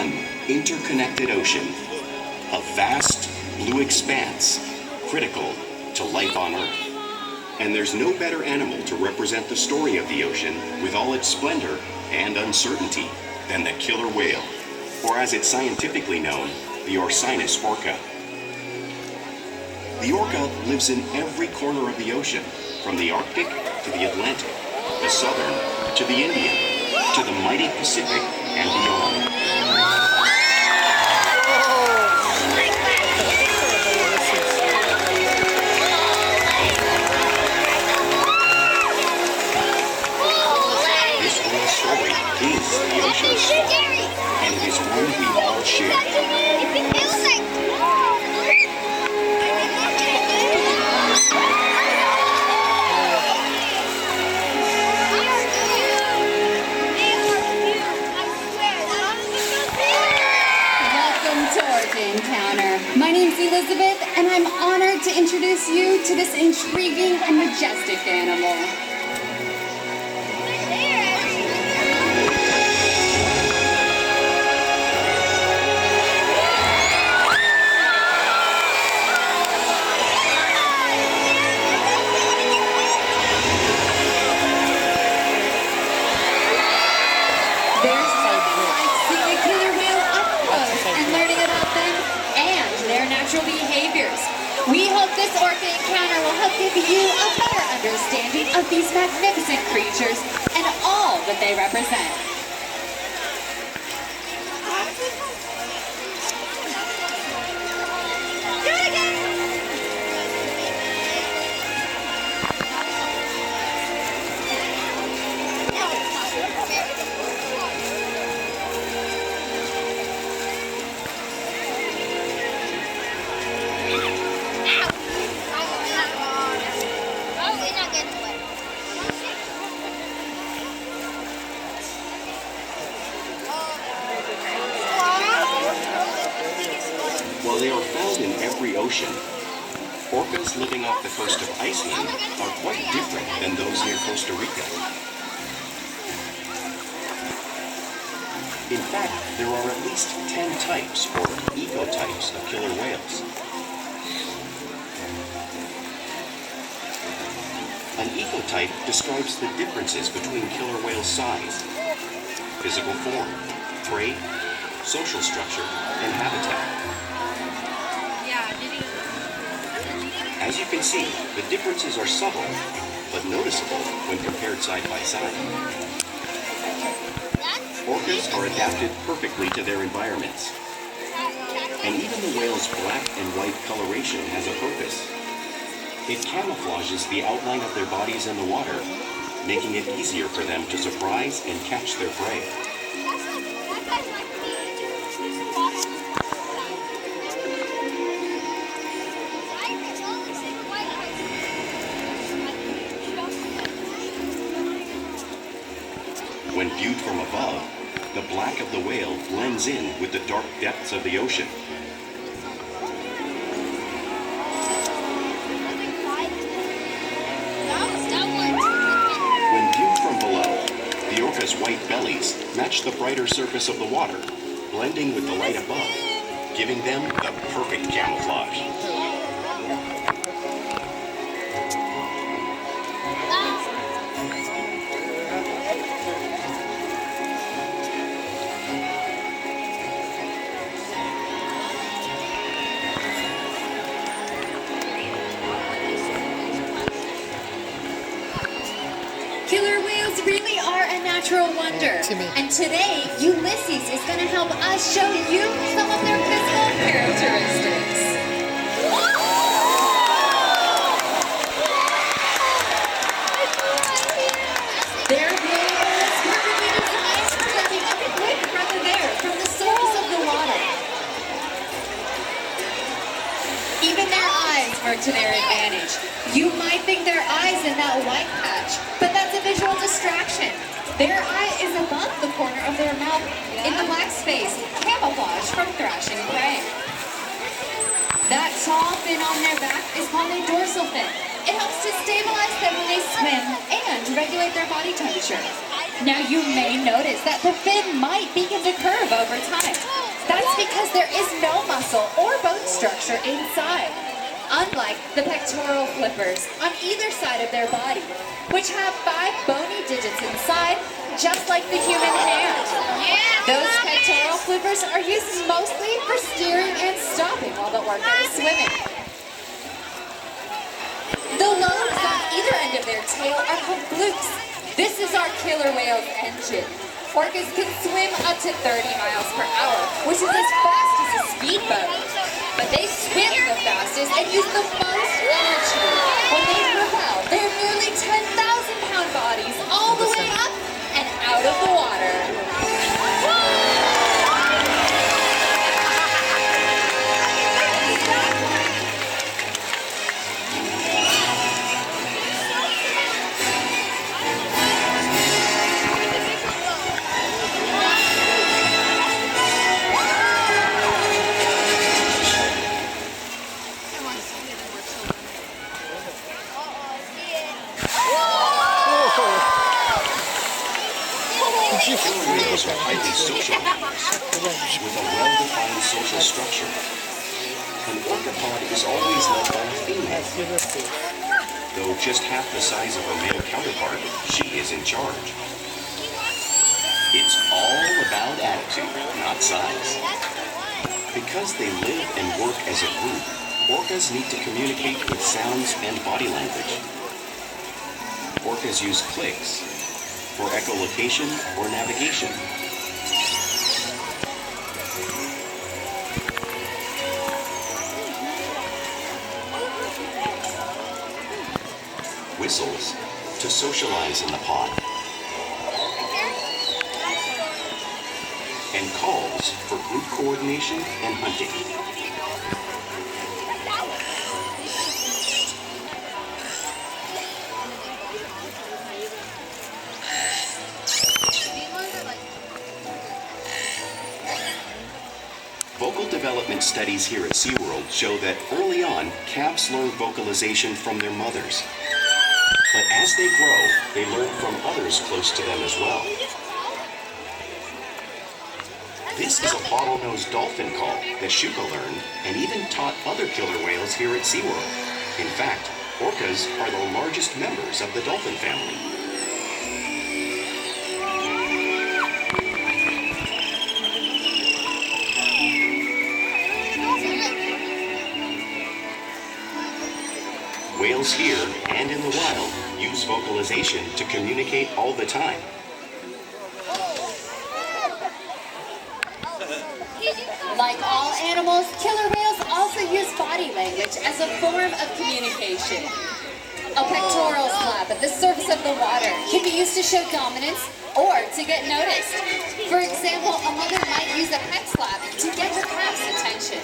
one interconnected ocean, a vast blue expanse critical to life on Earth. And there's no better animal to represent the story of the ocean with all its splendor and uncertainty than the killer whale, or as it's scientifically known, the Orcinus orca. The orca lives in every corner of the ocean, from the Arctic to the Atlantic, the Southern to the Indian, to the mighty Pacific and beyond. This whale story is the ocean's story, and it is one we all share. Orca Encounter. My name's Elizabeth, and I'm honored to introduce you to this intriguing and majestic animal. There's nothing like seeing a killer whale up close and learning about them and their natural behaviors. We hope this Orca Encounter will help give you a better understanding of these magnificent creatures and all that they represent. While they are found in every ocean, orcas living off the coast of Iceland are quite different than those near Costa Rica. In fact, there are at least 10 types, or ecotypes, of killer whales. An ecotype describes the differences between killer whale size, physical form, prey, social structure, and habitat. As you can see, the differences are subtle, but noticeable when compared side by side. Orcas are adapted perfectly to their environments. And even the whale's black and white coloration has a purpose. It camouflages the outline of their bodies in the water, making it easier for them to surprise and catch their prey. When viewed from above, the black of the whale blends in with the dark depths of the ocean. When viewed from below, the orca's white bellies match the brighter surface of the water, blending with the light above, giving them the perfect camouflage. Killer whales really are a natural wonder. And today, Ulises is going to help us show you some of their physical characteristics. Their whale is perfectly designed for taking a quick breath of air from the surface of the water. Even their eyes work to their advantage. You might think their eye's in that white patch, but that's a visual distraction. Their eye is above the corner of their mouth in the black space, camouflage from thrashing prey. That tall fin on their back is called a dorsal fin. It helps to stabilize them when they swim and regulate their body temperature. Now you may notice that the fin might begin to curve over time. That's because there is no muscle or bone structure inside, unlike the pectoral flippers on either side of their body, which have 5 bony digits inside, just like the human hand. Those pectoral flippers are used mostly for steering and stopping while the orca is swimming. The lobes on either end of their tail are called flukes. This is our killer whale's engine. Orcas can swim up to 30 miles per hour, which is as fast as a speedboat. But they swim the fastest and use the most energy. When they propel their nearly 10,000-pound bodies all the way up and out of the water. Killer whales are highly social animals with a well-defined social structure. An orca pod is always led by a female. Though just half the size of her male counterpart, she is in charge. It's all about attitude, not size. Because they live and work as a group, orcas need to communicate with sounds and body language. Orcas use clicks for echolocation or navigation. Whistles to socialize in the pod. And calls for group coordination and hunting. Vocal development studies here at SeaWorld show that early on, calves learn vocalization from their mothers. But as they grow, they learn from others close to them as well. This is a bottlenose dolphin call that Shouka learned and even taught other killer whales here at SeaWorld. In fact, orcas are the largest members of the dolphin family. Whales here and in the wild use vocalization to communicate all the time. Like all animals, killer whales also use body language as a form of communication. A pectoral slap at the surface of the water can be used to show dominance or to get noticed. For example, a mother might use a pec slap to get her calf's attention.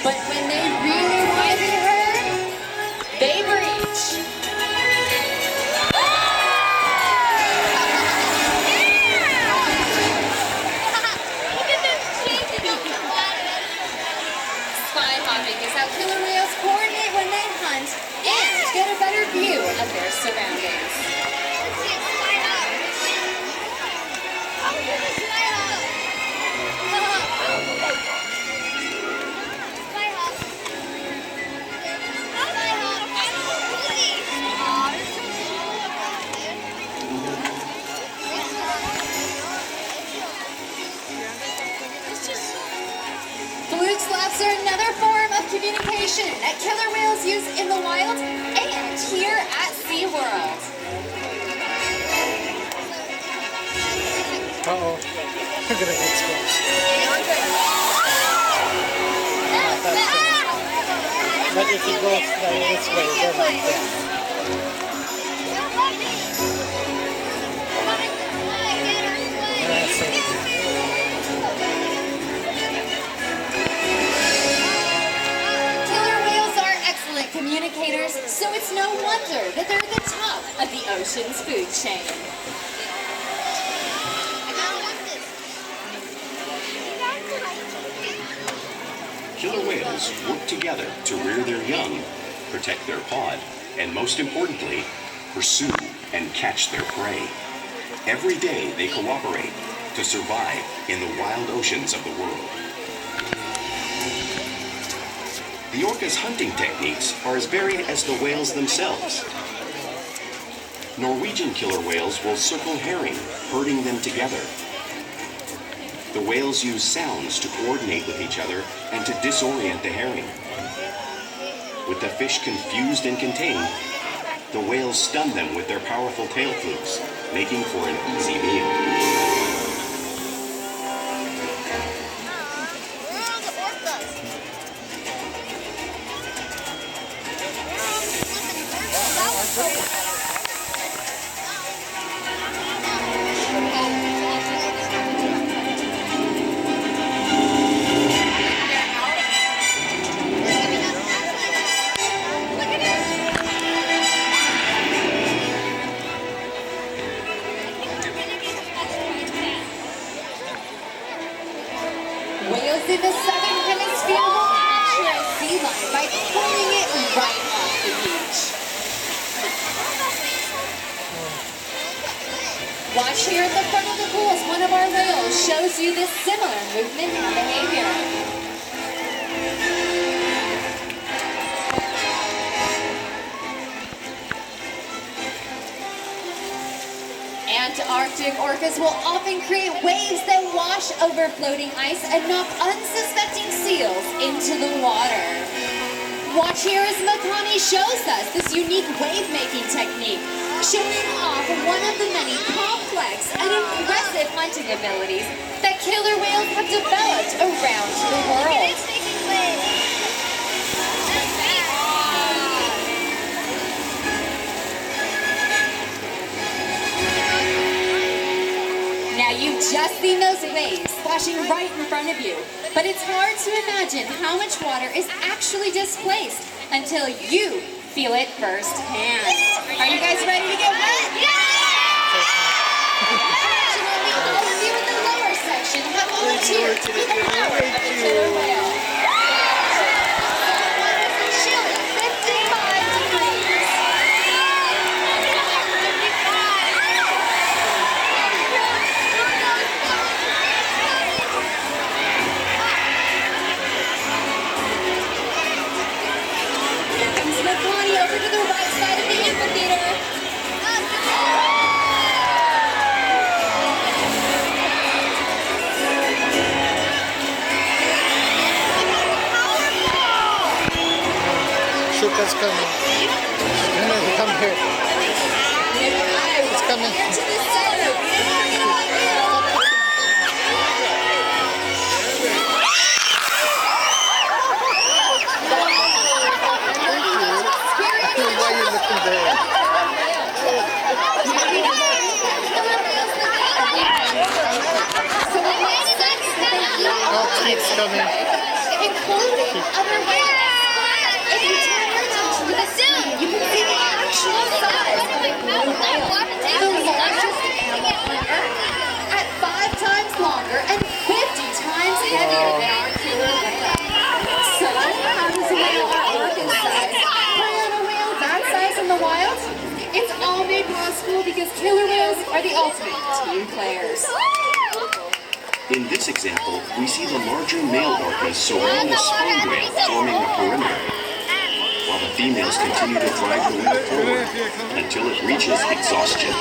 But when they really want to be heard, they breach. Spy hopping is how killer whales coordinate when they hunt and get a better view of their surroundings. Fluke slaps are another form of communication that killer whales use in the wild and here at SeaWorld. Uh-oh. We're gonna get exposed. But if he goes this way, then like that. Communicators, so it's no wonder that they're the top of the ocean's food chain. Killer whales work together to rear their young protect their pod, and most importantly, pursue and catch their prey. Every day they cooperate to survive in the wild oceans of the world. The orca's hunting techniques are as varied as the whales themselves. Norwegian killer whales will circle herring, herding them together. The whales use sounds to coordinate with each other and to disorient the herring. With the fish confused and contained, the whales stun them with their powerful tail flukes, making for an easy meal. Whales in the southern hemisphere will capture a sea lion by pulling it right off the beach. Watch here at the front of the pool as one of our whales shows you this similar movement and behavior. Antarctic orcas will often create waves that wash over floating ice and knock unsuspecting seals into the water. Watch here as Makani shows us this unique wave-making technique, showing off one of the many complex and impressive hunting abilities that killer whales have developed around the world. Now you've just seen those waves splashing right in front of you, but it's hard to imagine how much water is actually displaced until you feel it firsthand. Are you guys ready to get wet? Fortunately, all of you in the lower section have volunteered to be the power of the killer whale. Chill at 55 degrees. Makani over to the right side of the amphitheater. Shouka's coming. Come here. It's coming. Into the center. Why are you looking there? So it makes sense that they eat all Keet's coming. including other whales. If you turn your attention to the screen, you can see the actual size of a blue whale, the largest animal on Earth, at 5 times longer and 50 times heavier than our killer whale. So, how does a whale our orca's size play on a whale that size in the wild? It's all made possible because killer whales are the ultimate team players. In this example, we see the larger male orcas surround the sperm whale, forming a perimeter, while the females continue to drive the whale forward until it reaches exhaustion.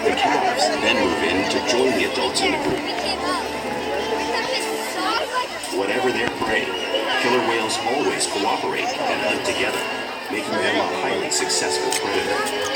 The calves then move in to join the adults in the group. Whatever their prey, killer whales always cooperate and hunt together, making them a highly successful predator.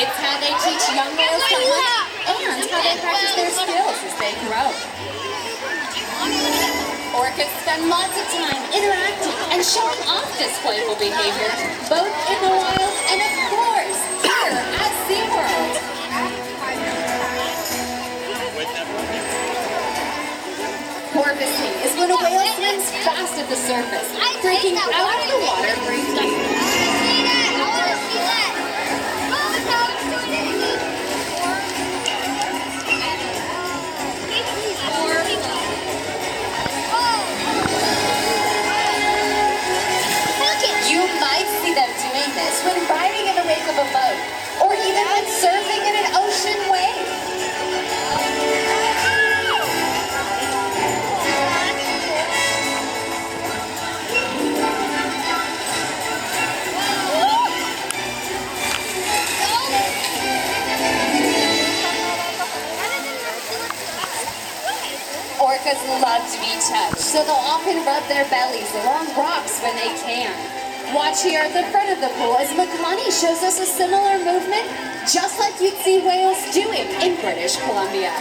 It's how they teach young whales to hunt and how they practice their skills as they grow. Orcas spend lots of time interacting and showing off this playful behavior, both in the wild and, of course, here at SeaWorld. Porpoising is when a whale swims fast at the so they'll often rub their bellies along rocks when they can. Watch here at the front of the pool as Makani shows us a similar movement, just like you'd see whales doing in British Columbia.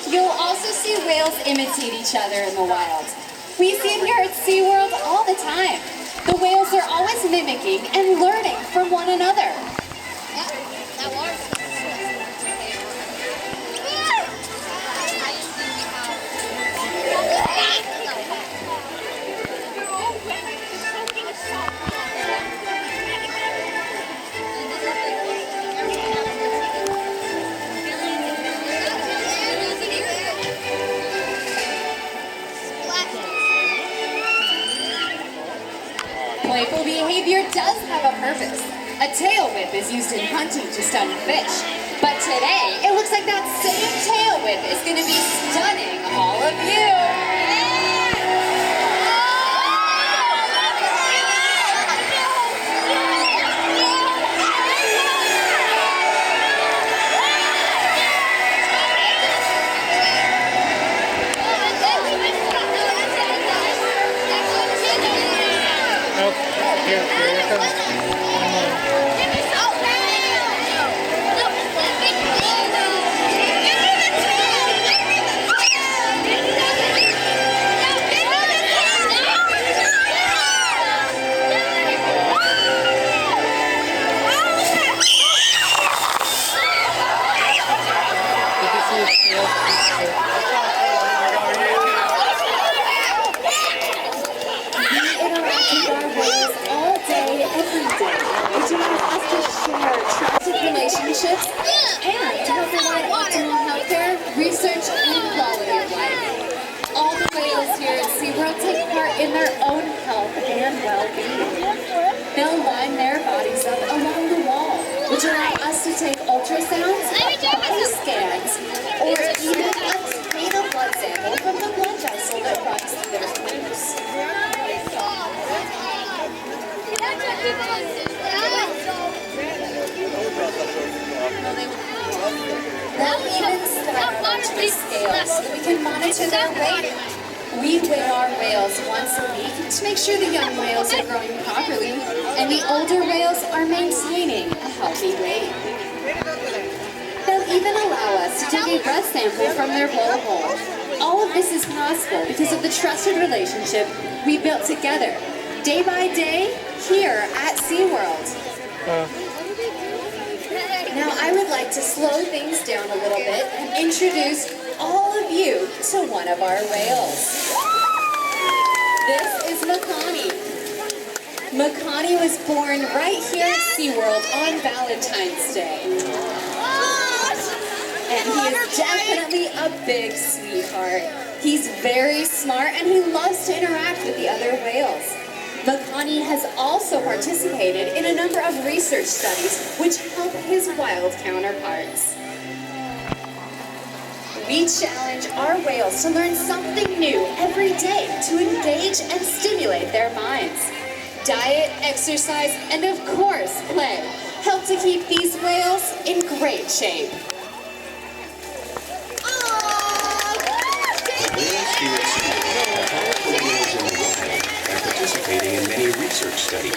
You'll also see whales imitate each other in the wild. We see it here at SeaWorld all the time. The whales are always mimicking and learning from one another. Playful behavior does have a purpose. A tail whip is used in hunting to stun fish. But today, it looks like that same tail whip is going to be stunning all of you. Relationships and to help provide optimal healthcare, research, and quality of life. All the whales here at SeaWorld take part in their own health and well-being. They'll line their bodies up along the wall, which allow us to take ultrasounds, body scans, or even obtain a blood sample from the blood vessel that runs through their fingers. They'll even step onto a scale so that we can monitor their weight. We weigh our whales once a week to make sure the young whales are growing properly and the older whales are maintaining a healthy weight. They'll even allow us to take a breath sample from their blowhole. All of this is possible because of the trusted relationship we built together, day by day, here at SeaWorld. Now I would like to slow things down a little bit and introduce all of you to one of our whales. This is Makani. Makani was born right here at SeaWorld on Valentine's Day. And he is definitely a big sweetheart. He's very smart and he loves to interact with the other whales. Makani has also participated in a number of research studies which help his wild counterparts. We challenge our whales to learn something new every day to engage and stimulate their minds. Diet, exercise, and of course, play help to keep these whales in great shape. Participating in many research studies.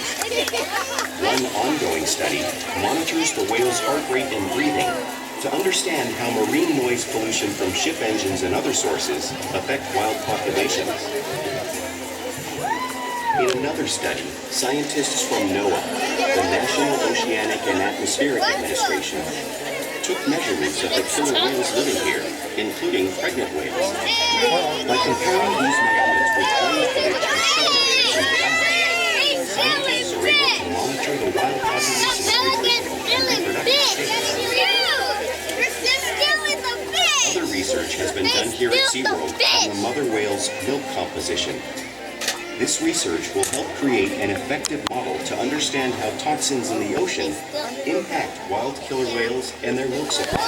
One ongoing study monitors the whale's heart rate and breathing to understand how marine noise pollution from ship engines and other sources affect wild populations. In another study, scientists from NOAA, the National Oceanic and Atmospheric Administration, took measurements of the killer whales living here, including pregnant whales. By comparing these measurements with whale footage from shellfish and whales, scientists are able to monitor the wild population's reproductive status. Other research has been done here at SeaWorld on the mother whale's milk composition. This research will help create an effective model to understand how toxins in the ocean impact wild killer whales and their milk supply.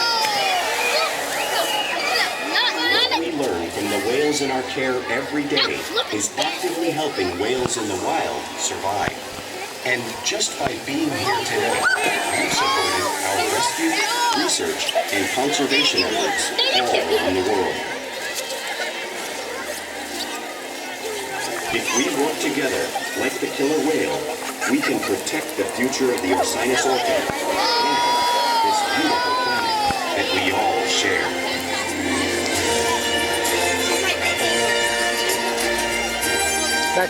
We learn from the whales in our care every day is actively helping whales in the wild survive. And just by being here today, you've supported our rescue, research, and conservation efforts all around the world. If we work together, like the killer whale, we can protect the future of the Ursinus orca and this beautiful planet that we all share. Back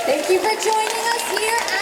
Thank you for joining us here